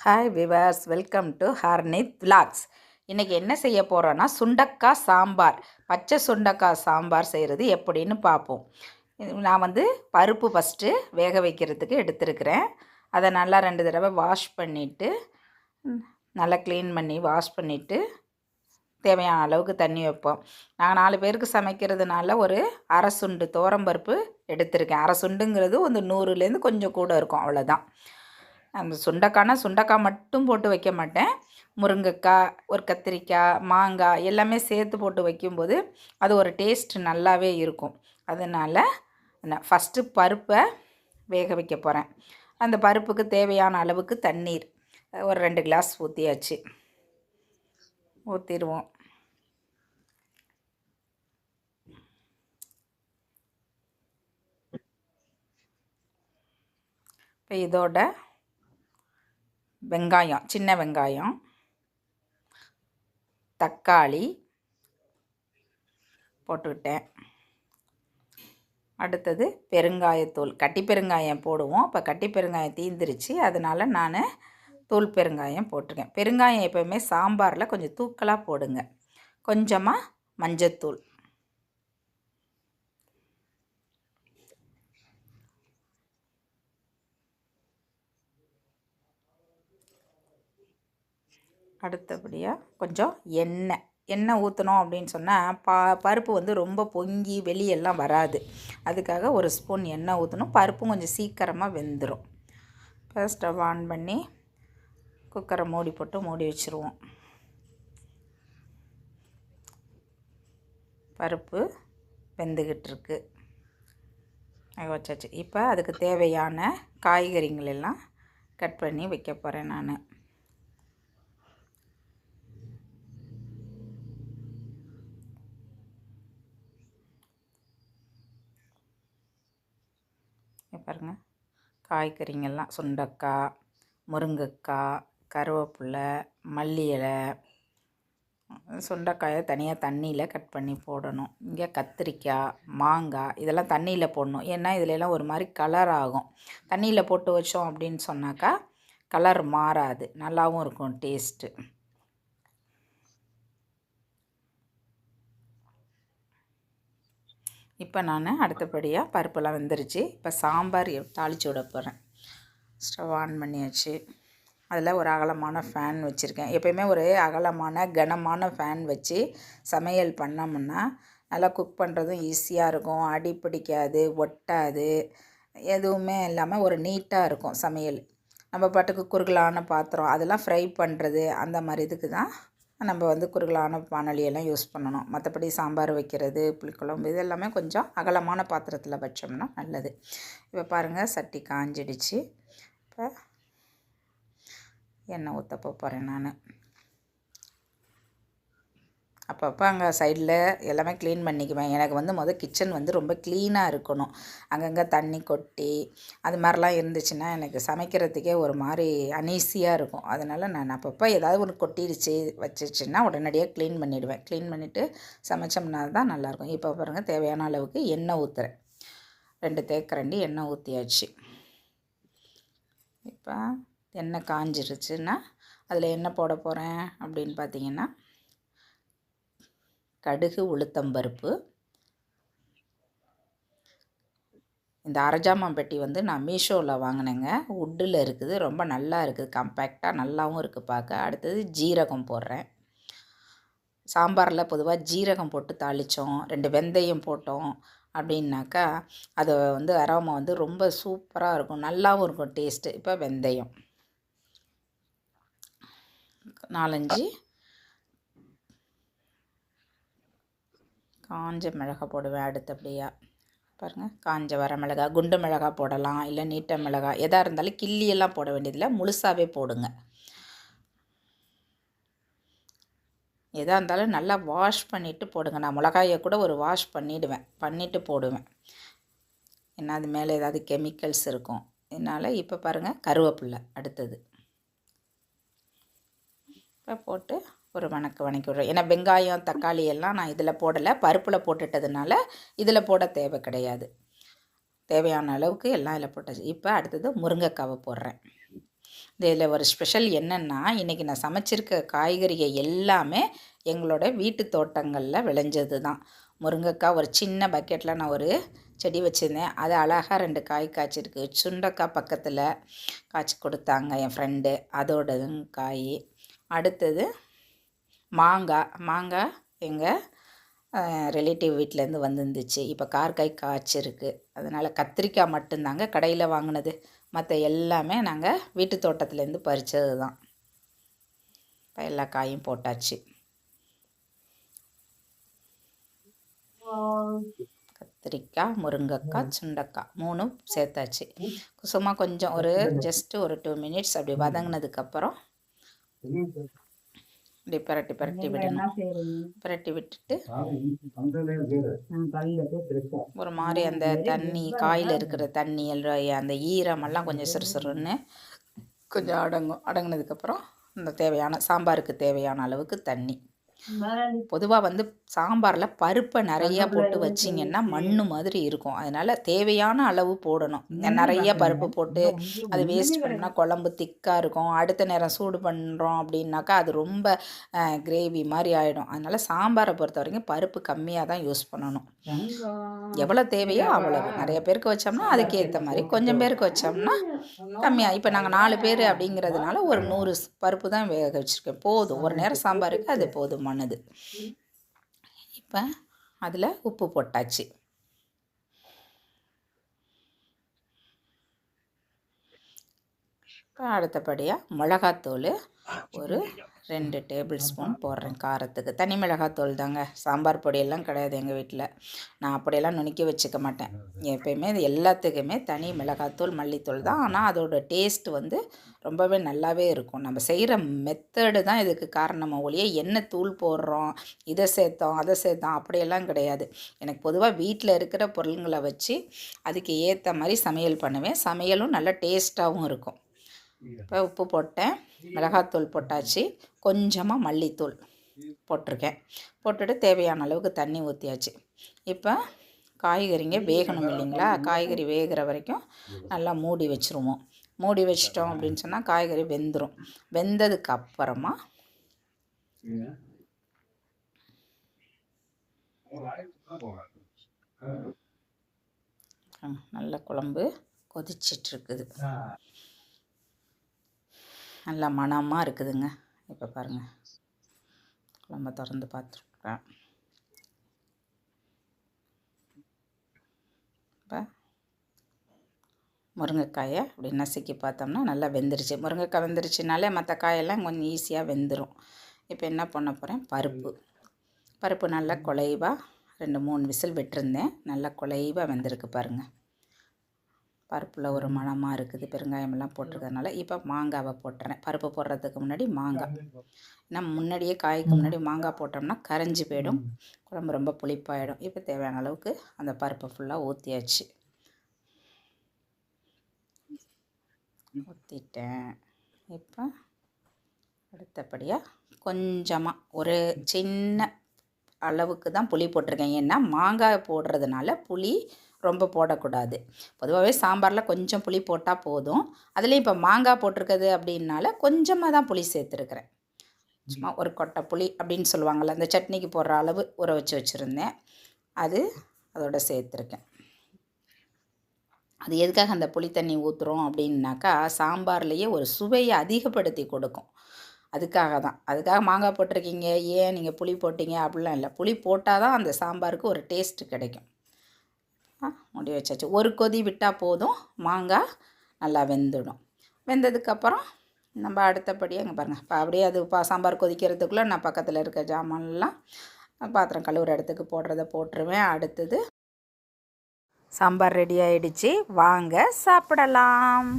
Hi viewers, welcome to ஹர்னித் vlogs. இன்றைக்கி என்ன செய்ய போகிறோன்னா சுண்டக்காய் சாம்பார், பச்சை சுண்டக்காய் சாம்பார் செய்கிறது எப்படின்னு பார்ப்போம். நான் பருப்பு ஃபஸ்ட்டு வேக வைக்கிறதுக்கு எடுத்துருக்கிறேன். அதை நல்லா 2 தடவை வாஷ் பண்ணிவிட்டு நல்லா க்ளீன் பண்ணி வாஷ் பண்ணிவிட்டு தேவையான அளவுக்கு தண்ணி வைப்போம். நாங்கள் 4 பேருக்கு சமைக்கிறதுனால ஒரு அரை சுண்டு துவரம்பருப்பு எடுத்திருக்கேன். அரை சுண்டுங்கிறது 100லேருந்து கொஞ்சம் கூட இருக்கும், அவ்வளோதான். அந்த சுண்டக்காய் மட்டும் போட்டு வைக்க மாட்டேன். முருங்கைக்காய், ஒரு கத்திரிக்காய், மாங்காய் எல்லாமே சேர்த்து போட்டு வைக்கும்போது அது ஒரு டேஸ்ட் நல்லாவே இருக்கும். அதனால் நான் ஃபஸ்ட்டு பருப்பை வேக வைக்க போகிறேன். அந்த பருப்புக்கு தேவையான அளவுக்கு தண்ணீர் ஒரு 2 கிளாஸ் ஊற்றிடுவோம். இப்போ இதோட வெங்காயம், சின்ன வெங்காயம், தக்காளி போட்டுக்கிட்டேன். அடுத்தது பெருங்காயத்தூள், கட்டி பெருங்காயம் போடுவோம். இப்போ கட்டி பெருங்காயம் தீந்துருச்சு, அதனால் நான் தூள் பெருங்காயம் போட்டிருக்கேன். பெருங்காயம் எப்போவுமே சாம்பாரில் கொஞ்சம் தூக்கலாக போடுங்க. கொஞ்சமாக மஞ்சத்தூள், அடுத்தபடியாக கொஞ்சம் எண்ணெய் ஊற்றணும் அப்படின்னு சொன்னால் பருப்பு ரொம்ப பொங்கி வெளியெல்லாம் வராது. அதுக்காக ஒரு ஸ்பூன் எண்ணெய் ஊற்றணும். பருப்பும் கொஞ்சம் சீக்கிரமாக வெந்துடும். இப்போ ஸ்டவ் ஆன் பண்ணி குக்கரை மூடி போட்டு மூடி வச்சுருவோம். பருப்பு வெந்துக்கிட்டுருக்கு, வச்சாச்சு. இப்போ அதுக்கு தேவையான காய்கறிகள் எல்லாம் கட் பண்ணி வைக்க போகிறேன் நான். பாருங்கள், காய்கறிங்கள்லாம் சுண்டக்காய், முருங்கைக்காய், கருவேப்பிலை, மல்லி இலை. சுண்டைக்காயை தனியாக தண்ணியில் கட் பண்ணி போடணும். இங்கே கத்திரிக்காய், மாங்காய் இதெல்லாம் தண்ணியில் போடணும். ஏன்னா இதிலெல்லாம் ஒரு மாதிரி கலர் ஆகும். தண்ணியில் போட்டு வச்சோம் அப்படின்னு சொன்னாக்கா கலர் மாறாது, நல்லாவும் இருக்கும் டேஸ்ட்டு. இப்போ நான் அடுத்தபடியாக பருப்பெல்லாம் வெந்துருச்சு. இப்போ சாம்பார் தாளித்து விட போகிறேன். ஸ்டவ் ஆன் பண்ணியாச்சு. அதில் ஒரு அகலமான ஃபேன் வச்சுருக்கேன். எப்போயுமே ஒரு அகலமான கனமான ஃபேன் வச்சு சமையல் பண்ணோம்னா நல்லா குக் பண்ணுறதும் ஈஸியாக இருக்கும். அடி பிடிக்காது, ஒட்டாது, எதுவுமே இல்லாமல் ஒரு நீட்டாக இருக்கும் சமையல். நம்ம பாட்டுக்கு குறுகலான பாத்திரம் அதெல்லாம் ஃப்ரை பண்ணுறது அந்த மாதிரி இதுக்கு தான் நம்ம குறுகலான வானொலியெல்லாம் யூஸ் பண்ணணும். மற்றபடி சாம்பார் வைக்கிறது, புளிக்குழம்பு இது எல்லாமே கொஞ்சம் அகலமான பாத்திரத்தில் வச்சோம்னா நல்லது. இப்போ பாருங்கள், சட்டி காஞ்சிடுச்சு. இப்போ எண்ணெய் ஊற்ற போகிறேன் நான். அப்பப்போ அங்கே சைடில் எல்லாமே க்ளீன் பண்ணிக்குவேன். எனக்கு கிச்சன் ரொம்ப க்ளீனாக இருக்கணும். அங்கங்கே தண்ணி கொட்டி அது மாதிரிலாம் இருந்துச்சுன்னா எனக்கு சமைக்கிறதுக்கே ஒரு மாதிரி அனீஸியாக இருக்கும். அதனால் நான் அப்பப்போ ஏதாவது ஒன்று கொட்டிடுச்சு வச்சிச்சுன்னா உடனடியாக க்ளீன் பண்ணிவிடுவேன். க்ளீன் பண்ணிவிட்டு சமைச்சோம்னா தான் நல்லாயிருக்கும். இப்போ பாருங்கள், தேவையான அளவுக்கு எண்ணெய் ஊற்றுறேன். 2 தேக்கரண்டி எண்ணெய் ஊற்றியாச்சு. இப்போ எண்ணெய் காஞ்சிருச்சுன்னா அதில் என்ன போட போகிறேன் அப்படின்னு பார்த்தீங்கன்னா, கடுகு, உளுத்தம்பருப்பு. இந்த அரைஜாமான் பெட்டி நான் மீஷோவில் வாங்கினேங்க. வுட்டில் இருக்குது, ரொம்ப நல்லா இருக்குது, கம்பேக்டாக நல்லாவும் இருக்குது பார்க்க. அடுத்தது ஜீரகம் போடுறேன். சாம்பாரில் பொதுவாக ஜீரகம் போட்டு தாளித்தோம், 2 வெந்தயம் போட்டோம் அப்படின்னாக்கா அது அரோமா ரொம்ப சூப்பராக இருக்கும், நல்லாவும் இருக்கும் டேஸ்ட்டு. இப்போ வெந்தயம் 4-5 காஞ்ச மிளகாய் போடுவேன். அடுத்தபடியாக பாருங்கள், காஞ்ச வர மிளகாய், குண்டு மிளகாய் போடலாம், இல்லை நீட்ட மிளகாய், எதாக இருந்தாலும் கிள்ளியெல்லாம் போட வேண்டியதில்லை, முழுசாகவே போடுங்க. எதாக இருந்தாலும் நல்லா வாஷ் பண்ணிவிட்டு போடுங்க. நான் மிளகாயை கூட ஒரு வாஷ் பண்ணிவிட்டு போடுவேன். ஏன்னா அது மேலே ஏதாவது கெமிக்கல்ஸ் இருக்கும். இதனால் இப்போ பாருங்கள், கருவேப்பிலை அடுத்தது இப்போ போட்டு ஒரு வணக்கி விடுறேன். ஏன்னா வெங்காயம், தக்காளி எல்லாம் நான் இதில் போடலை, பருப்பில் போட்டுட்டதுனால இதில் போட தேவை கிடையாது. தேவையான அளவுக்கு எல்லாம் இதில் போட்டாச்சு. இப்போ அடுத்தது முருங்கைக்காவை போடுறேன். இதில் ஒரு ஸ்பெஷல் என்னென்னா, இன்றைக்கி நான் சமைச்சிருக்க காய்கறிகள் எல்லாமே எங்களோட வீட்டு தோட்டங்களில் விளைஞ்சது தான். முருங்கைக்காய் ஒரு சின்ன பக்கெட்டில் நான் ஒரு செடி வச்சுருந்தேன், அது அழகாக 2 காய் காய்ச்சிருக்கு. சுண்டைக்காய் பக்கத்தில் காய்ச்சி கொடுத்தாங்க என் ஃப்ரெண்டு, அதோடதும் காய். அடுத்தது மாங்காய் எங்கள் ரிலேட்டிவ் வீட்டிலேருந்து வந்துருந்துச்சு. இப்போ காய் காய்ச்சிருக்கு. அதனால் கத்திரிக்காய் மட்டும்தாங்க கடையில் வாங்கினது, மற்ற எல்லாமே நாங்கள் வீட்டு தோட்டத்துலேருந்து பறித்தது தான். இப்போ எல்லா காயும் போட்டாச்சு. கத்திரிக்காய், முருங்கைக்காய், சுண்டைக்காய் 3ம் சேர்த்தாச்சு. சும்மா கொஞ்சம் ஜஸ்ட்டு ஒரு 2 மினிட்ஸ் அப்படி வதங்கினதுக்கப்புறம் இப்படி பரட்டி விடணும். பரட்டி விட்டுட்டு ஒரு மாதிரி அந்த தண்ணி, காயில் இருக்கிற தண்ணி எல்லாம், அந்த ஈரமெல்லாம் கொஞ்சம் சுறுசுறுன்னு கொஞ்சம் அடங்கினதுக்கப்புறம் இந்த சாம்பாருக்கு தேவையான அளவுக்கு தண்ணி. பொதுவாக சாம்பாரில் பருப்பை நிறையா போட்டு வச்சிங்கன்னா மண் மாதிரி இருக்கும். அதனால் தேவையான அளவு போடணும். நிறைய பருப்பு போட்டு அது வேஸ்ட் பண்ணால் குழம்பு திக்காக இருக்கும். அடுத்த நேரம் சூடு பண்ணுறோம் அப்படின்னாக்கா அது ரொம்ப கிரேவி மாதிரி ஆகிடும். அதனால் சாம்பாரை பொறுத்த வரைக்கும் பருப்பு கம்மியாக தான் யூஸ் பண்ணணும். எவ்வளோ தேவையோ அவ்வளவு. நிறைய பேருக்கு வச்சோம்னா அதுக்கேற்ற மாதிரி, கொஞ்சம் பேருக்கு வச்சோம்னா கம்மியாக. இப்போ நாங்கள் 4 பேர் அப்படிங்கிறதுனால ஒரு 100 பருப்பு தான் வேக வச்சுருக்கேன். போதும், ஒரு நேரம் சாம்பாருக்கு அது போதுமானது. இப்போ அதில் உப்பு போட்டாச்சு. இப்போ அடுத்தபடியாக மிளகாத்தூள் ஒரு 2 டேபிள் ஸ்பூன் போடுறேன் காரத்துக்கு. தனி மிளகாத்தூள் தாங்க, சாம்பார் பொடியெல்லாம் கிடையாது எங்கள் வீட்டில். நான் அப்படியெல்லாம் நுணுக்கி வச்சுக்க மாட்டேன். எப்போயுமே இது எல்லாத்துக்குமே தனி மிளகாத்தூள், மல்லித்தூள் தான். ஆனால் அதோட டேஸ்ட் ரொம்பவே நல்லாவே இருக்கும். நம்ம செய்கிற மெத்தடு தான் இதுக்கு காரணம் ஒழிய என்ன தூள் போடுறோம், இதை சேர்த்தோம் அதை சேர்த்தோம் அப்படியெல்லாம் கிடையாது. எனக்கு பொதுவாக வீட்டில் இருக்கிற பொருளுங்களை வச்சு அதுக்கு ஏற்ற மாதிரி சமையல் பண்ணுவேன். சமையலும் நல்லா டேஸ்ட்டாகவும் இருக்கும். இப்போ உப்பு போட்டேன், மிளகாத்தூள் போட்டாச்சு, கொஞ்சமாக மல்லித்தூள் போட்டிருக்கேன். போட்டுட்டு தேவையான அளவுக்கு தண்ணி ஊற்றியாச்சு. இப்போ காய்கறிங்க வேகணும் இல்லைங்களா, காய்கறி வேகிற வரைக்கும் நல்லா மூடி வச்சுருவோம். மூடி வச்சிட்டோம் அப்படின்னு சொன்னால் காய்கறி வெந்துடும். வெந்ததுக்கு அப்புறமா நல்ல குழம்பு கொதிச்சிட்ருக்குது, நல்லா மணமாக இருக்குதுங்க. இப்போ பாருங்கள், குழம்ப திறந்து பார்த்துருக்குறேன். இப்போ முருங்கைக்காயை அப்படி நசுக்கி பார்த்தோம்னா நல்லா வெந்துருச்சு. முருங்கைக்காய் வெந்துருச்சுனாலே மற்ற காயெல்லாம் கொஞ்சம் ஈஸியாக வெந்துடும். இப்போ என்ன பண்ண போகிறேன், பருப்பு நல்லா குழைவாக 2-3 விசில் விட்டுருந்தேன். நல்லா குழைவாக வெந்திருக்கு பாருங்கள். பருப்பில் ஒரு மணமாக இருக்குது, பெருங்காயமெல்லாம் போட்டிருக்கறதுனால. இப்போ மாங்காவை போட்டுறேன். பருப்பு போடுறதுக்கு முன்னாடி மாங்காய், ஏன்னா முன்னாடியே காய்க்கு முன்னாடி மாங்காய் போட்டோம்னா கரைஞ்சி போயிடும், குழம்பு ரொம்ப புளிப்பாயிடும். இப்போ தேவையான அளவுக்கு அந்த பருப்பை ஃபுல்லாக ஊற்றியாச்சு. ஊற்றிட்டேன். இப்போ அடுத்தபடியாக கொஞ்சமாக ஒரு சின்ன அளவுக்கு தான் புளி போட்டிருக்கேன். ஏன்னா மாங்காய் போடுறதுனால புளி ரொம்ப போடக்கூடாது. பொதுவாகவே சாம்பாரில் கொஞ்சம் புளி போட்டால் போதும். அதுலேயும் இப்போ மாங்காய் போட்டிருக்குது அப்படின்னால கொஞ்சமாக தான் புளி சேர்த்துருக்குறேன். சும்மா ஒரு கொட்டை புளி அப்படின்னு சொல்லுவாங்கள்ல, அந்த சட்னிக்கு போடுற அளவு ஊற வச்சுருந்தேன், அதோட சேர்த்துருக்கேன். அது எதுக்காக அந்த புளி தண்ணி ஊற்றுறோம் அப்படின்னாக்கா, சாம்பார்லேயே ஒரு சுவையை அதிகப்படுத்தி கொடுக்கும். அதுக்காக மாங்காய் போட்டிருக்கீங்க, ஏன் நீங்கள் புளி போட்டிங்க அப்படிலாம் இல்லை. புளி போட்டால் தான் அந்த சாம்பாருக்கு ஒரு டேஸ்ட்டு கிடைக்கும். மூடி வச்சாச்சு. ஒரு கொதி விட்டால் போதும், மாங்காய் நல்லா வெந்துடும். வெந்ததுக்கப்புறம் நம்ம அடுத்தபடியாக இங்கே பாருங்கள், இப்போ அப்படியே அது சாம்பார் கொதிக்கிறதுக்குள்ளே நான் பக்கத்தில் இருக்க ஜாமான்லாம் பாத்திரம் கழுவுற இடத்துக்கு போடுறத போட்டுருவேன். அடுத்தது சாம்பார் ரெடி ஆகிடுச்சு, வாங்க சாப்பிடலாம்.